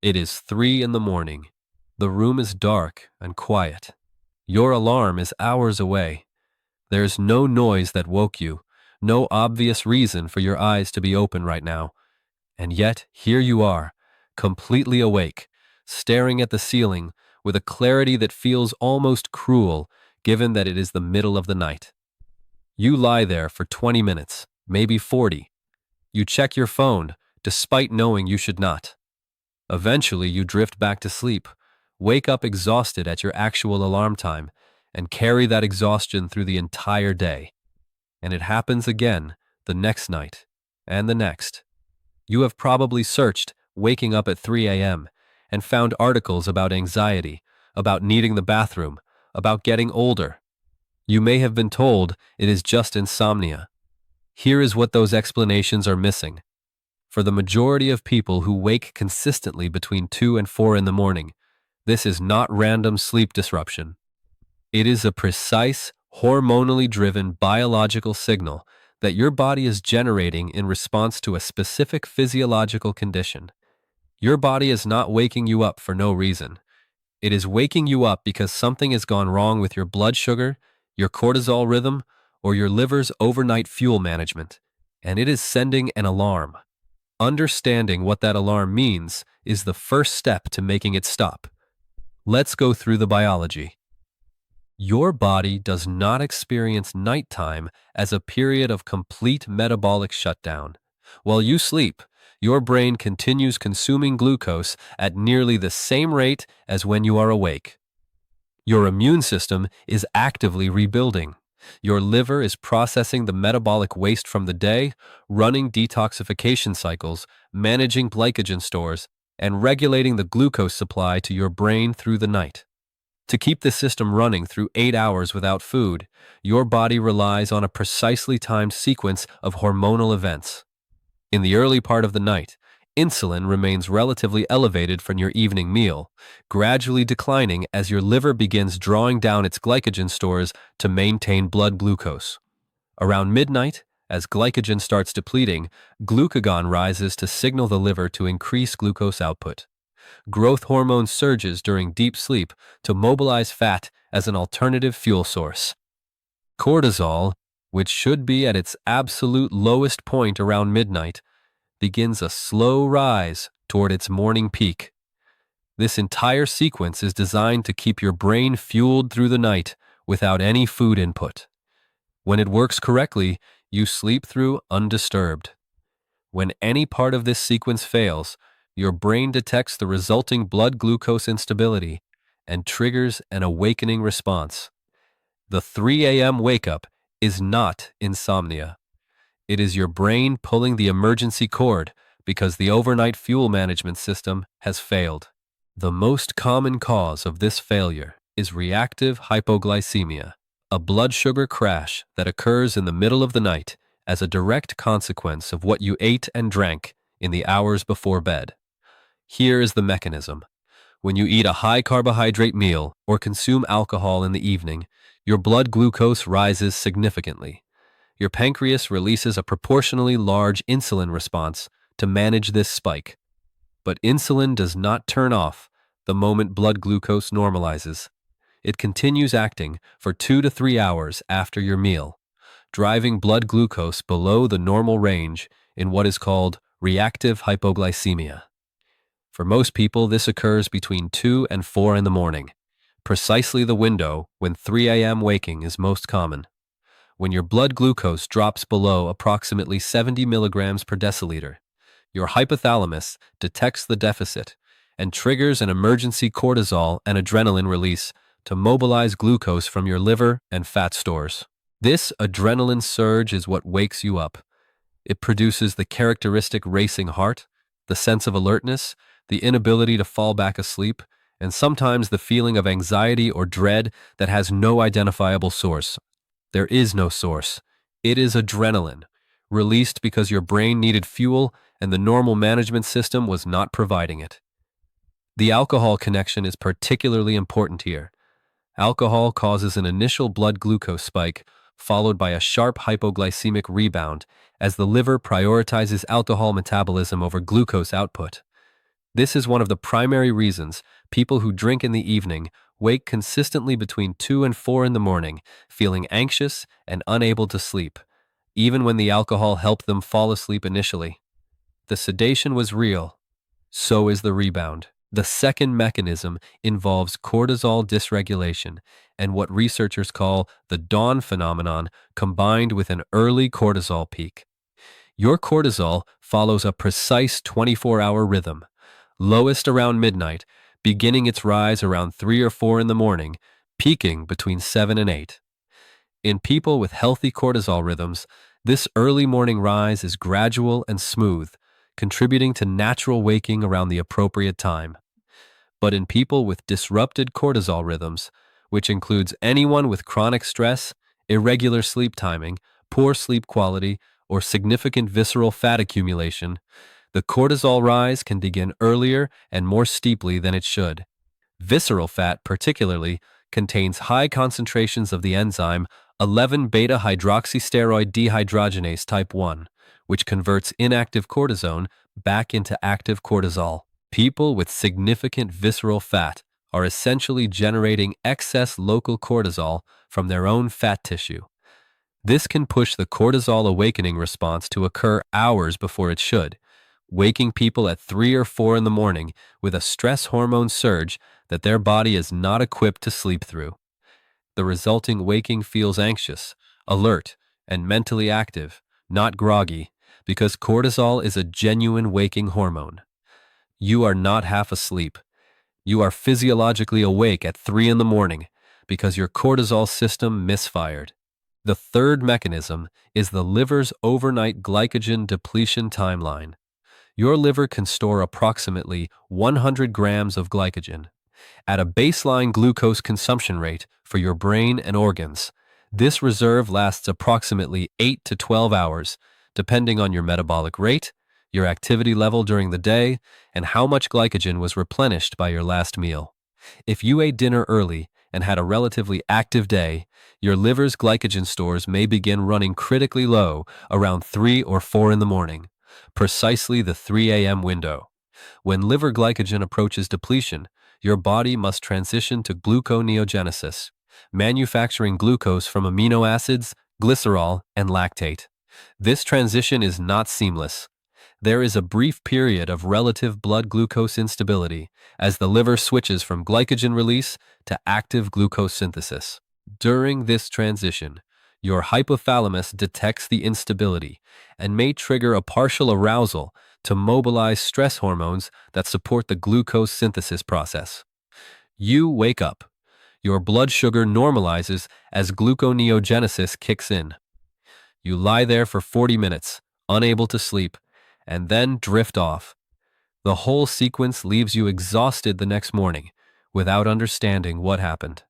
It is 3 in the morning. The room is dark and quiet. Your alarm is hours away. There is no noise that woke you, no obvious reason for your eyes to be open right now. And yet, here you are, completely awake, staring at the ceiling with a clarity that feels almost cruel, given that it is the middle of the night. You lie there for 20 minutes, maybe 40. You check your phone, despite knowing you should not. Eventually, you drift back to sleep, wake up exhausted at your actual alarm time, and carry that exhaustion through the entire day. And it happens again the next night, and the next. You have probably searched waking up at 3 a.m. and found articles about anxiety, about needing the bathroom, about getting older. You may have been told it is just insomnia. Here is what those explanations are missing. For the majority of people who wake consistently between 2 and 4 in the morning, this is not random sleep disruption. It is a precise, hormonally driven biological signal that your body is generating in response to a specific physiological condition. Your body is not waking you up for no reason. It is waking you up because something has gone wrong with your blood sugar, your cortisol rhythm, or your liver's overnight fuel management, and it is sending an alarm. Understanding what that alarm means is the first step to making it stop. Let's go through the biology. Your body does not experience nighttime as a period of complete metabolic shutdown. While you sleep, your brain continues consuming glucose at nearly the same rate as when you are awake. Your immune system is actively rebuilding. Your liver is processing the metabolic waste from the day, running detoxification cycles, managing glycogen stores, and regulating the glucose supply to your brain through the night. To keep the system running through 8 hours without food, your body relies on a precisely timed sequence of hormonal events. In the early part of the night, insulin remains relatively elevated from your evening meal, gradually declining as your liver begins drawing down its glycogen stores to maintain blood glucose. Around midnight, as glycogen starts depleting, glucagon rises to signal the liver to increase glucose output. Growth hormone surges during deep sleep to mobilize fat as an alternative fuel source. Cortisol, which should be at its absolute lowest point around midnight, begins a slow rise toward its morning peak. This entire sequence is designed to keep your brain fueled through the night without any food input. When it works correctly, you sleep through undisturbed. When any part of this sequence fails, your brain detects the resulting blood glucose instability and triggers an awakening response. The 3 a.m. wake-up is not insomnia. It is your brain pulling the emergency cord because the overnight fuel management system has failed. The most common cause of this failure is reactive hypoglycemia, a blood sugar crash that occurs in the middle of the night as a direct consequence of what you ate and drank in the hours before bed. Here is the mechanism. When you eat a high-carbohydrate meal or consume alcohol in the evening, your blood glucose rises significantly. Your pancreas releases a proportionally large insulin response to manage this spike. But insulin does not turn off the moment blood glucose normalizes. It continues acting for 2 to 3 hours after your meal, driving blood glucose below the normal range in what is called reactive hypoglycemia. For most people, this occurs between 2 and 4 in the morning, precisely the window when 3 a.m. waking is most common. When your blood glucose drops below approximately 70 milligrams per deciliter, your hypothalamus detects the deficit and triggers an emergency cortisol and adrenaline release to mobilize glucose from your liver and fat stores. This adrenaline surge is what wakes you up. It produces the characteristic racing heart, the sense of alertness, the inability to fall back asleep, and sometimes the feeling of anxiety or dread that has no identifiable source. There is no source. It is adrenaline, released because your brain needed fuel and the normal management system was not providing it. The alcohol connection is particularly important here. Alcohol causes an initial blood glucose spike, followed by a sharp hypoglycemic rebound as the liver prioritizes alcohol metabolism over glucose output. This is one of the primary reasons people who drink in the evening wake consistently between 2 and 4 in the morning, feeling anxious and unable to sleep, even when the alcohol helped them fall asleep initially. The sedation was real. So is the rebound. The second mechanism involves cortisol dysregulation and what researchers call the dawn phenomenon combined with an early cortisol peak. Your cortisol follows a precise 24-hour rhythm, lowest around midnight, beginning its rise around 3 or 4 in the morning, peaking between 7 and 8. In people with healthy cortisol rhythms, this early morning rise is gradual and smooth, contributing to natural waking around the appropriate time. But in people with disrupted cortisol rhythms, which includes anyone with chronic stress, irregular sleep timing, poor sleep quality, or significant visceral fat accumulation, the cortisol rise can begin earlier and more steeply than it should. Visceral fat, particularly, contains high concentrations of the enzyme 11-beta-hydroxysteroid dehydrogenase type 1, which converts inactive cortisone back into active cortisol. People with significant visceral fat are essentially generating excess local cortisol from their own fat tissue. This can push the cortisol awakening response to occur hours before it should, waking people at 3 or 4 in the morning with a stress hormone surge that their body is not equipped to sleep through. The resulting waking feels anxious, alert, and mentally active, not groggy, because cortisol is a genuine waking hormone. You are not half asleep. You are physiologically awake at 3 in the morning because your cortisol system misfired. The third mechanism is the liver's overnight glycogen depletion timeline. Your liver can store approximately 100 grams of glycogen at a baseline glucose consumption rate for your brain and organs. This reserve lasts approximately 8 to 12 hours, depending on your metabolic rate, your activity level during the day, and how much glycogen was replenished by your last meal. If you ate dinner early and had a relatively active day, your liver's glycogen stores may begin running critically low around 3 or 4 in the morning, precisely the 3 a.m. window. When liver glycogen approaches depletion, your body must transition to gluconeogenesis, manufacturing glucose from amino acids, glycerol, and lactate. This transition is not seamless. There is a brief period of relative blood glucose instability as the liver switches from glycogen release to active glucose synthesis. During this transition, your hypothalamus detects the instability and may trigger a partial arousal to mobilize stress hormones that support the glucose synthesis process. You wake up. Your blood sugar normalizes as gluconeogenesis kicks in. You lie there for 40 minutes, unable to sleep, and then drift off. The whole sequence leaves you exhausted the next morning without understanding what happened.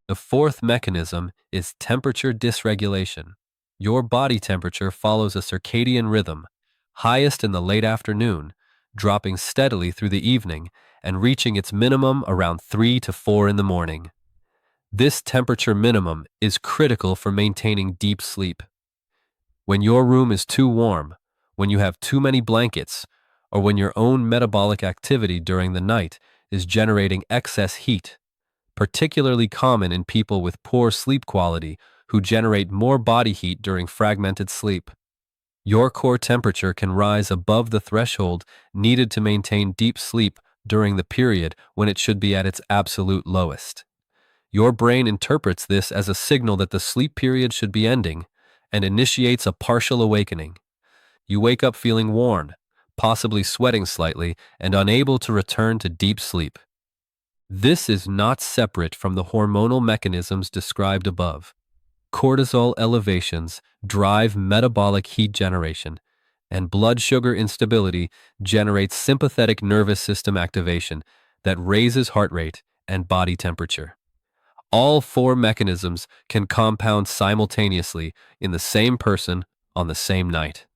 The fourth mechanism is temperature dysregulation. Your body temperature follows a circadian rhythm, highest in the late afternoon, dropping steadily through the evening and reaching its minimum around 3 to 4 in the morning. This temperature minimum is critical for maintaining deep sleep. When your room is too warm, when you have too many blankets, or when your own metabolic activity during the night is generating excess heat, particularly common in people with poor sleep quality who generate more body heat during fragmented sleep. Your core temperature can rise above the threshold needed to maintain deep sleep during the period when it should be at its absolute lowest. Your brain interprets this as a signal that the sleep period should be ending and initiates a partial awakening. You wake up feeling worn, possibly sweating slightly, and unable to return to deep sleep. This is not separate from the hormonal mechanisms described above. Cortisol elevations drive metabolic heat generation, and blood sugar instability generates sympathetic nervous system activation that raises heart rate and body temperature. All four mechanisms can compound simultaneously in the same person on the same night.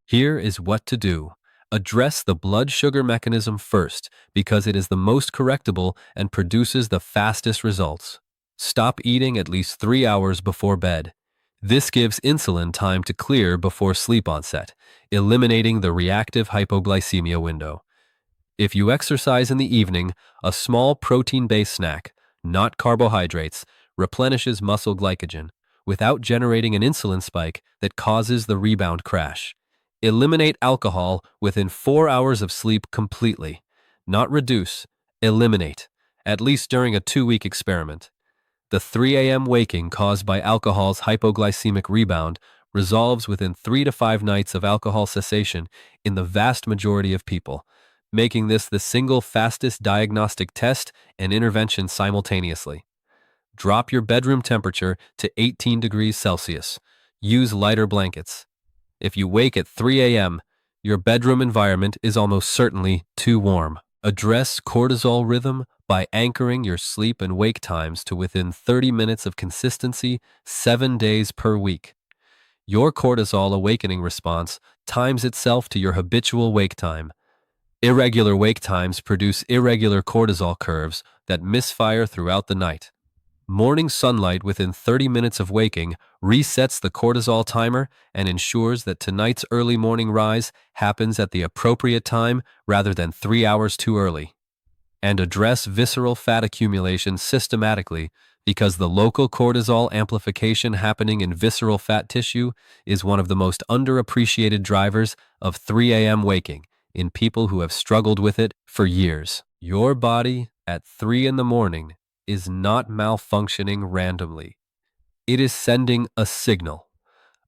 Here is what to do. Address the blood sugar mechanism first because it is the most correctable and produces the fastest results. Stop eating at least 3 hours before bed. This gives insulin time to clear before sleep onset, eliminating the reactive hypoglycemia window. If you exercise in the evening, a small protein-based snack, not carbohydrates, replenishes muscle glycogen without generating an insulin spike that causes the rebound crash. Eliminate alcohol within 4 hours of sleep completely. Not reduce, eliminate, at least during a 2-week experiment. The 3 a.m. waking caused by alcohol's hypoglycemic rebound resolves within 3 to 5 nights of alcohol cessation in the vast majority of people, making this the single fastest diagnostic test and intervention simultaneously. Drop your bedroom temperature to 18 degrees Celsius. Use lighter blankets. If you wake at 3 a.m., your bedroom environment is almost certainly too warm. Address cortisol rhythm by anchoring your sleep and wake times to within 30 minutes of consistency 7 days per week. Your cortisol awakening response times itself to your habitual wake time. Irregular wake times produce irregular cortisol curves that misfire throughout the night. Morning sunlight within 30 minutes of waking resets the cortisol timer and ensures that tonight's early morning rise happens at the appropriate time rather than 3 hours too early. And address visceral fat accumulation systematically because the local cortisol amplification happening in visceral fat tissue is one of the most underappreciated drivers of 3 a.m. waking in people who have struggled with it for years. Your body at 3 in the morning is not malfunctioning randomly. It is sending a signal,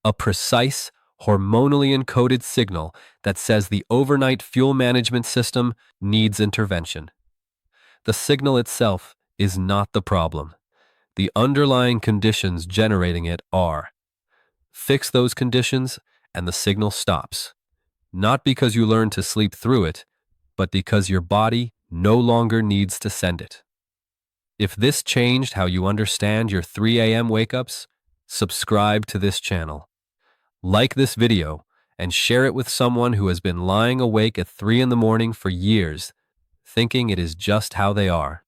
a precise, hormonally encoded signal that says the overnight fuel management system needs intervention. The signal itself is not the problem. The underlying conditions generating it are. Fix those conditions and the signal stops. Not because you learn to sleep through it, but because your body no longer needs to send it. If this changed how you understand your 3 a.m. wake-ups, subscribe to this channel. Like this video and share it with someone who has been lying awake at 3 in the morning for years, thinking it is just how they are.